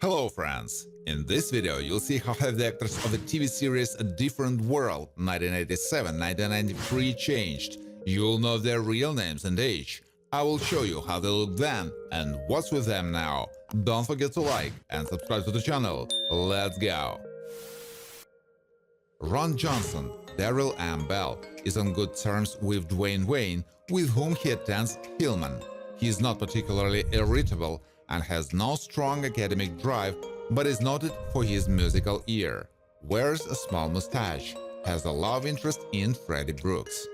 Hello friends! In this video you'll see how have the actors of the TV series A Different World 1987-1993 changed. You'll know their real names and age. I will show you how they looked then and what's with them now. Don't forget to like and subscribe to the channel. Let's go! Ron Johnson, Daryl M. Bell, is on good terms with Dwayne, with whom he attends Hillman. He is not particularly irritable and has no strong academic drive, but is noted for his musical ear. Wears a small mustache. Has a love interest in Freddie Brooks.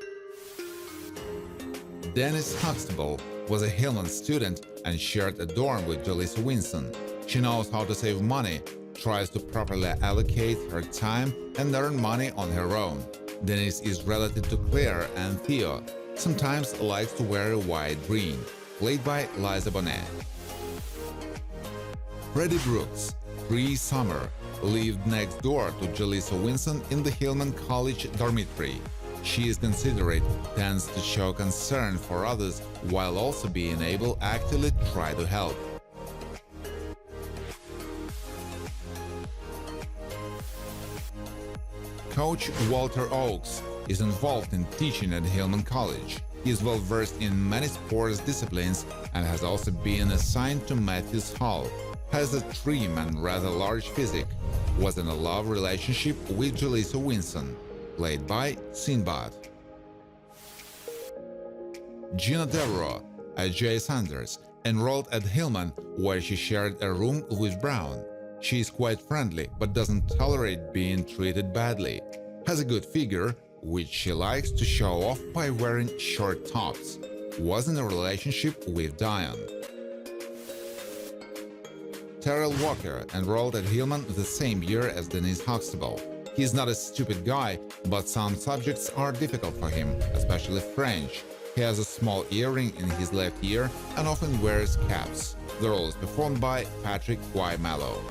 Dennis Huxtable was a Hillman student and shared a dorm with Jaleesa Winston. She knows how to save money, tries to properly allocate her time and earn money on her own. Dennis is related to Claire and Theo. Sometimes likes to wear a white green, played by Liza Bonet. Freddie Brooks, pre-summer, lived next door to Jaleesa Winston in the Hillman College dormitory. She is considerate, tends to show concern for others while also being able to actively try to help. Coach Walter Oakes is involved in teaching at Hillman College. He is well versed in many sports disciplines and has also been assigned to Matthews Hall. Has a trim and rather large physique. Was in a love relationship with Jaleesa Winston, played by Sinbad. Gina Devereaux, A.J. Sanders, enrolled at Hillman, where she shared a room with Brown. She is quite friendly, but doesn't tolerate being treated badly. Has a good figure, which she likes to show off by wearing short tops. Was in a relationship with Diane. Terrell Walker enrolled at Hillman the same year as Denise Huxtable. He's not a stupid guy, but some subjects are difficult for him, especially French. He has a small earring in his left ear and often wears caps. The role is performed by Patrick Y. Mello.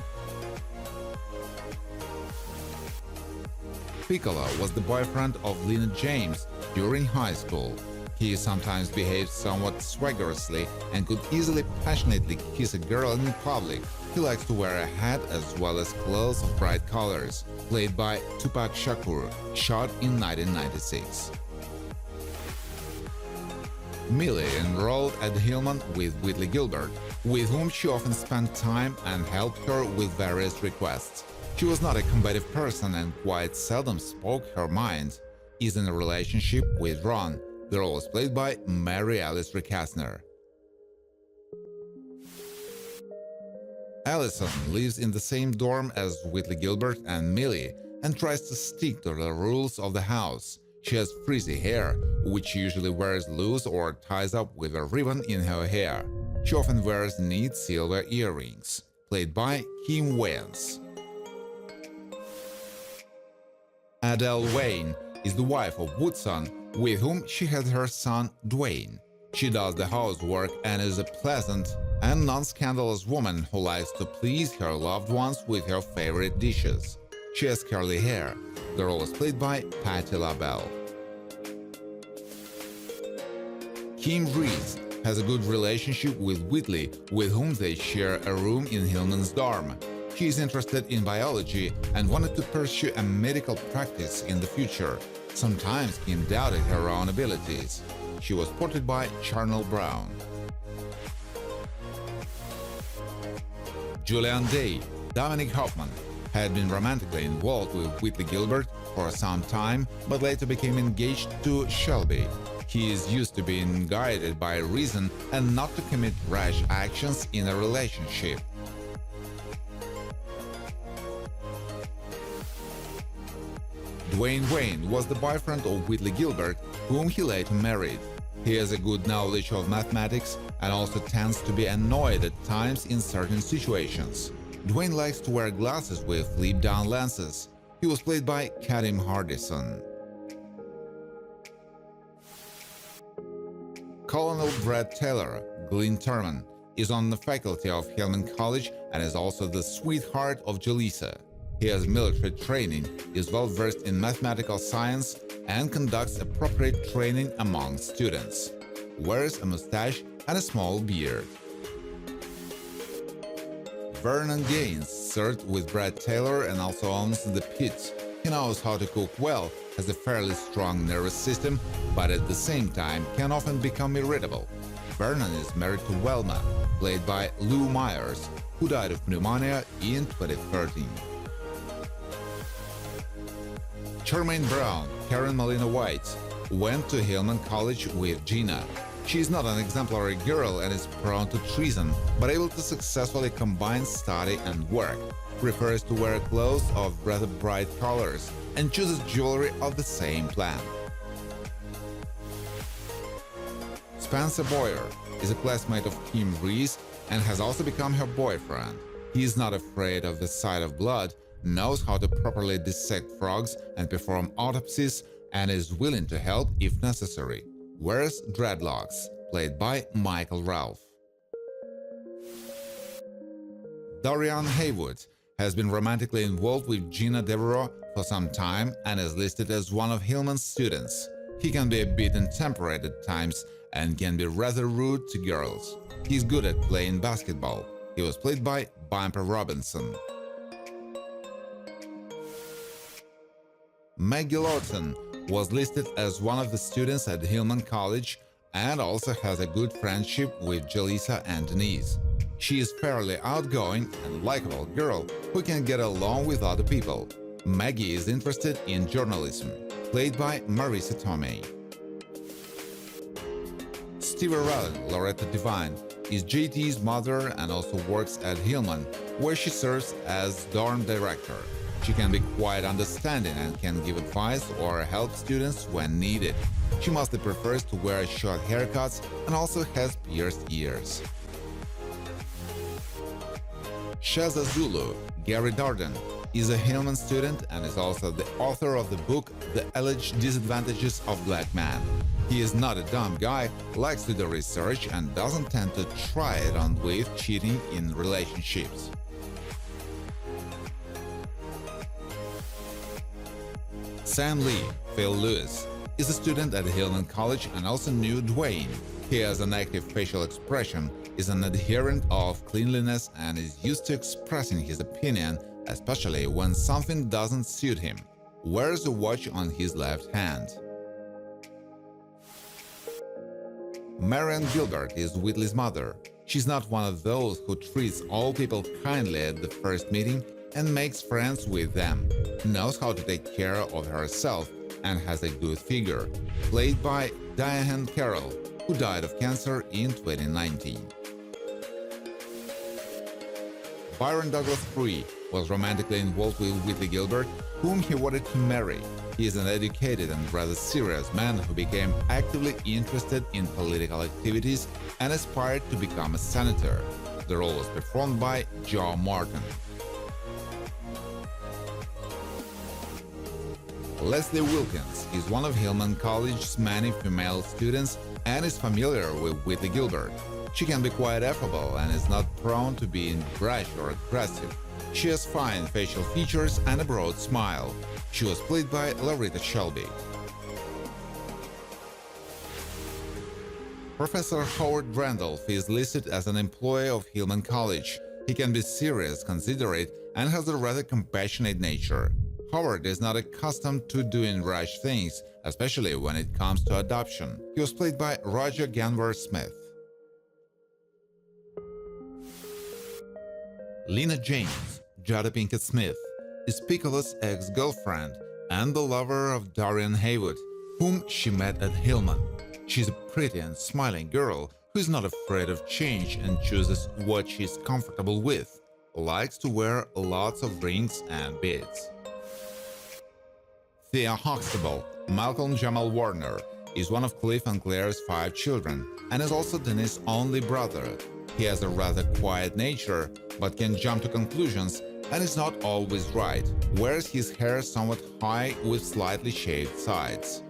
Piccolo was the boyfriend of Lena James during high school. He sometimes behaved somewhat swaggerously and could easily passionately kiss a girl in public. He likes to wear a hat as well as clothes of bright colors. Played by Tupac Shakur, shot in 1996. Millie enrolled at Hillman with Whitley Gilbert, with whom she often spent time and helped her with various requests. She was not a combative person and quite seldom spoke her mind. Is in a relationship with Ron. The role is played by Mary Alice Recasner. Allison lives in the same dorm as Whitley Gilbert and Millie and tries to stick to the rules of the house. She has frizzy hair, which she usually wears loose or ties up with a ribbon in her hair. She often wears neat silver earrings. Played by Kim Wayans. Adele Wayne is the wife of Woodson, with whom she has her son Dwayne. She does the housework and is a pleasant and non-scandalous woman who likes to please her loved ones with her favorite dishes. She has curly hair. The role is played by Patti LaBelle. Kim Reese has a good relationship with Whitley, with whom they share a room in Hillman's dorm. She is interested in biology and wanted to pursue a medical practice in the future. Sometimes Kim doubted her own abilities. She was portrayed by Charnel Brown. Julian Day, Dominic Hoffman, had been romantically involved with Whitley Gilbert for some time, but later became engaged to Shelby. He is used to being guided by reason and not to commit rash actions in a relationship. Dwayne Wayne was the boyfriend of Whitley Gilbert, whom he later married. He has a good knowledge of mathematics and also tends to be annoyed at times in certain situations. Dwayne likes to wear glasses with flip-down lenses. He was played by Kadim Hardison. Colonel Brad Taylor, Glynn Turman, is on the faculty of Hillman College and is also the sweetheart of Jaleesa. He has military training, is well versed in mathematical science, and conducts appropriate training among students. Wears a mustache and a small beard. Vernon Gaines served with Brad Taylor and also owns The Pit. He knows how to cook well, has a fairly strong nervous system, but at the same time can often become irritable. Vernon is married to Velma, played by Lou Myers, who died of pneumonia in 2013. Charmaine Brown, Karen Molina White, went to Hillman College with Gina. She is not an exemplary girl and is prone to treason, but able to successfully combine study and work, prefers to wear clothes of rather bright colors, and chooses jewelry of the same plan. Spencer Boyer is a classmate of Kim Reese and has also become her boyfriend. He is not afraid of the sight of blood, knows how to properly dissect frogs and perform autopsies, and is willing to help if necessary. Wears dreadlocks, played by Michael Ralph. Dorian Haywood has been romantically involved with Gina Devereaux for some time and is listed as one of Hillman's students. He can be a bit intemperate at times and can be rather rude to girls. He's good at playing basketball. He was played by Bumper Robinson. Maggie Lawton was listed as one of the students at Hillman College and also has a good friendship with Jaleesa and Denise. She is fairly outgoing and likable girl who can get along with other people. Maggie is interested in journalism, played by Marissa Tomei. Stevie Rowland, Loretta Devine, is JT's mother and also works at Hillman, where she serves as dorm director. She can be quite understanding and can give advice or help students when needed. She mostly prefers to wear short haircuts and also has pierced ears. Shaza Zulu, Gary Darden, is a Hillman student and is also the author of the book The Alleged Disadvantages of Black Men. He is not a dumb guy, likes to do research and doesn't tend to try it on with cheating in relationships. Sam Lee, Phil Lewis, is a student at Hillman College and also knew Dwayne. He has an active facial expression, is an adherent of cleanliness and is used to expressing his opinion, especially when something doesn't suit him. Wears a watch on his left hand. Marianne Gilbert is Whitley's mother. She's not one of those who treats all people kindly at the first meeting and makes friends with them, knows how to take care of herself and has a good figure, played by Diane Carroll, who died of cancer in 2019. Byron Douglas Free was romantically involved with Whitley Gilbert, whom he wanted to marry. He is an educated and rather serious man who became actively interested in political activities and aspired to become a senator. The role was performed by Joe Martin. Leslie Wilkins is one of Hillman College's many female students and is familiar with Whitley Gilbert. She can be quite affable and is not prone to being brash or aggressive. She has fine facial features and a broad smile. She was played by Larita Shelby. Professor Howard Randolph is listed as an employee of Hillman College. He can be serious, considerate, and has a rather compassionate nature. Howard is not accustomed to doing rash things, especially when it comes to adoption. He was played by Roger Ganver Smith. Lena James, Jada Pinkett Smith, is Piccolo's ex-girlfriend and the lover of Dorian Haywood, whom she met at Hillman. She's a pretty and smiling girl who is not afraid of change and chooses what she's comfortable with, likes to wear lots of rings and beads. Thea Huxtable, Malcolm Jamal Warner, is one of Cliff and Claire's 5 children and is also Denise's only brother. He has a rather quiet nature, but can jump to conclusions and is not always right, wears his hair somewhat high with slightly shaved sides.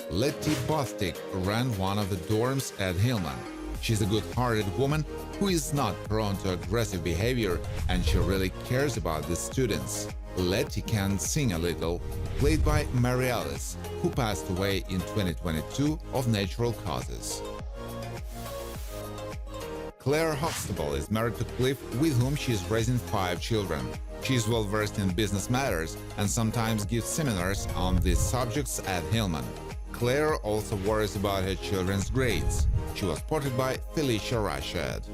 Letty Bostic ran one of the dorms at Hillman. She's a good-hearted woman who is not prone to aggressive behavior and she really cares about the students. Letty can sing a little, played by Mary Alice, who passed away in 2022 of natural causes. Claire Huxtable is married to Cliff, with whom she is raising 5 children. She is well versed in business matters and sometimes gives seminars on these subjects at Hillman. Claire also worries about her children's grades. She was spotted by Felicia Rashad.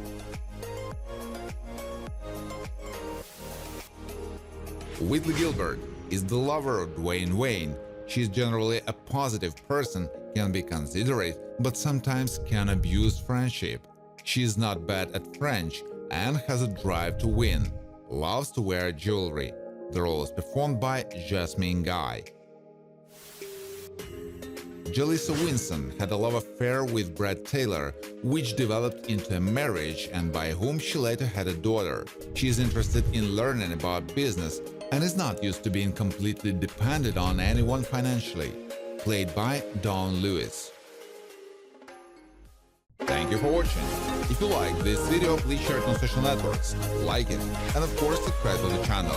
Whitley Gilbert is the lover of Dwayne. She is generally a positive person, can be considerate, but sometimes can abuse friendship. She is not bad at French and has a drive to win. Loves to wear jewelry. The role is performed by Jasmine Guy. Jaleesa Winson had a love affair with Brad Taylor, which developed into a marriage and by whom she later had a daughter. She is interested in learning about business and is not used to being completely dependent on anyone financially. Played by Dawn Lewis. Thank you for watching. If you like this video, please share it on social networks, like it, and of course subscribe to the channel.